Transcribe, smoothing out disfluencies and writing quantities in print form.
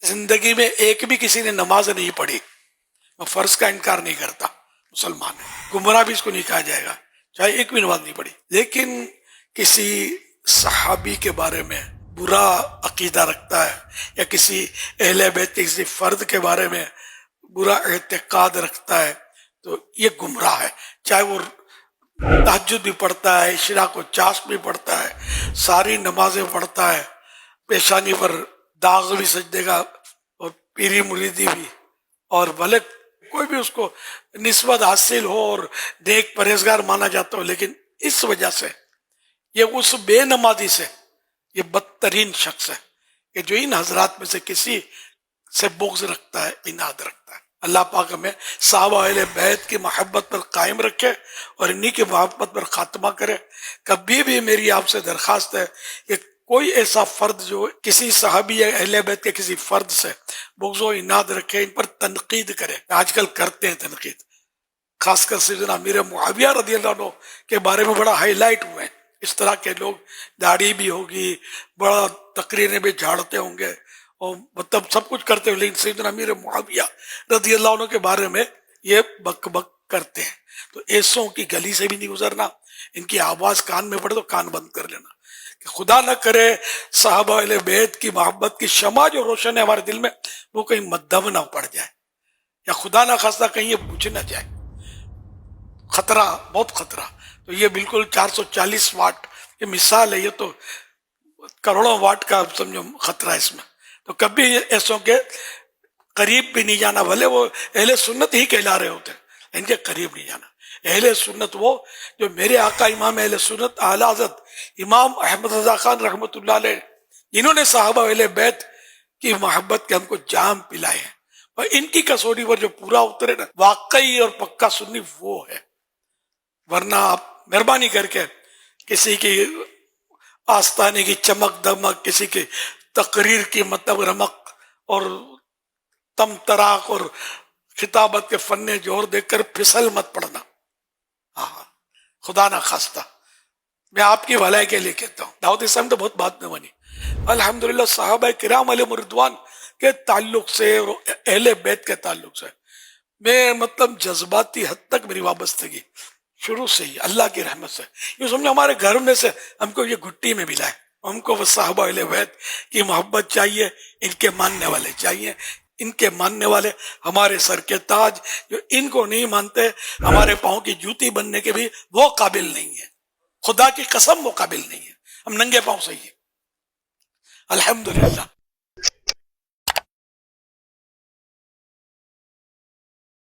زندگی میں ایک بھی کسی نے نماز نہیں پڑھی، میں فرض کا انکار نہیں کرتا، مسلمان ہے، گمراہ بھی اس کو نہیں کہا جائے گا چاہے ایک بھی نماز نہیں پڑھی، لیکن کسی صحابی کے بارے میں برا عقیدہ رکھتا ہے یا کسی اہل بیت کے کسی فرد کے بارے میں برا اعتقاد رکھتا ہے تو یہ گمراہ ہے، چاہے وہ تہجد بھی پڑھتا ہے، اشراق و چاشت بھی پڑھتا ہے، ساری نمازیں پڑھتا ہے، پیشانی پر داغ بھی سجدے گا اور پیری مریدی بھی، اور بھلے کوئی بھی اس کو نسبت حاصل ہو اور نیک پرہیزگار مانا جاتا ہو، لیکن اس وجہ سے یہ اس بے نمازی سے یہ بدترین شخص ہے کہ جو ان حضرات میں سے کسی سے بغض رکھتا ہے، عناد رکھتا ہے۔ اللہ پاک ہمیں صحابہ اہل بیت کی محبت پر قائم رکھے اور انہی کی محبت پر خاتمہ کرے۔ کبھی بھی میری آپ سے درخواست ہے کہ کوئی ایسا فرد جو کسی صحابی یا اہل بیت کے کسی فرد سے بغض و عناد رکھے، ان پر تنقید کرے۔ آج کل کرتے ہیں تنقید، خاص کر سیدنا امیر معاویہ رضی اللہ عنہ کے بارے میں بڑا ہائی لائٹ ہوئے ہیں۔ اس طرح کے لوگ، داڑھی بھی ہوگی، بڑا تقریریں بھی جھاڑتے ہوں گے اور مطلب سب کچھ کرتے ہوئے، لیکن سیدنا امیر معاویہ رضی اللہ عنہ کے بارے میں یہ بک بک کرتے ہیں۔ تو ایسوں کی گلی سے بھی نہیں گزرنا، ان کی آواز کان میں پڑے تو کان بند کر لینا، کہ خدا نہ کرے صحابہ اہل بیت کی محبت کی شمع جو روشن ہے ہمارے دل میں وہ کہیں مدھم نہ پڑ جائے، یا خدا نہ خواستہ کہیں یہ بجھ نہ جائے۔ خطرہ، بہت خطرہ۔ تو یہ بالکل 440 واٹ یہ مثال ہے، یہ تو کروڑوں واٹ کا سمجھو خطرہ ہے اس میں۔ تو کبھی ایسوں کے قریب بھی نہیں جانا، بھلے وہ اہل سنت ہی کہلا رہے ہوتے ہیں، ان کے قریب نہیں جانا۔ اہل سنت وہ جو میرے آقا امام اہل سنت اعلی حضرت امام احمد رضا خان رحمۃ اللہ علیہ، جنہوں نے صحابہ اہل بیت کی محبت کے ہم کو جام پلائے ہیں، اور ان کی کسوٹی پر جو پورا اترے نا، واقعی اور پکا سنی وہ ہے۔ ورنہ آپ مہربانی کر کے کسی کی آستانے کی چمک دمک، کسی کی تقریر کی مطلب رمق اور تم تراق اور خطابت کے فن جوہر دیکھ کر پھسل مت پڑنا، ہاں خدا نہ خواستہ۔ میں آپ کی بھلائی کے لیے کہتا ہوں، دعوت اسلام تو بہت بات نہ بنی، الحمدللہ صحابہ کرام علیہ رضوان کے تعلق سے اور اہل بیت کے تعلق سے میں مطلب جذباتی حد تک میری وابستگی شروع سے ہی اللہ کی رحمت سے، یہ سمجھو ہمارے گھر میں سے ہم کو یہ گھٹی میں ملا ہے۔ ہم کو وہ صحابہ اہل بیت کی محبت چاہیے، ان کے ماننے والے چاہیے، ان کے ماننے والے ہمارے سر کے تاج، جو ان کو نہیں مانتے ہمارے پاؤں کی جوتی بننے کے بھی وہ قابل نہیں ہے، خدا کی قسم وہ قابل نہیں ہے، ہم ننگے پاؤں سے ہی ہیں الحمدللہ۔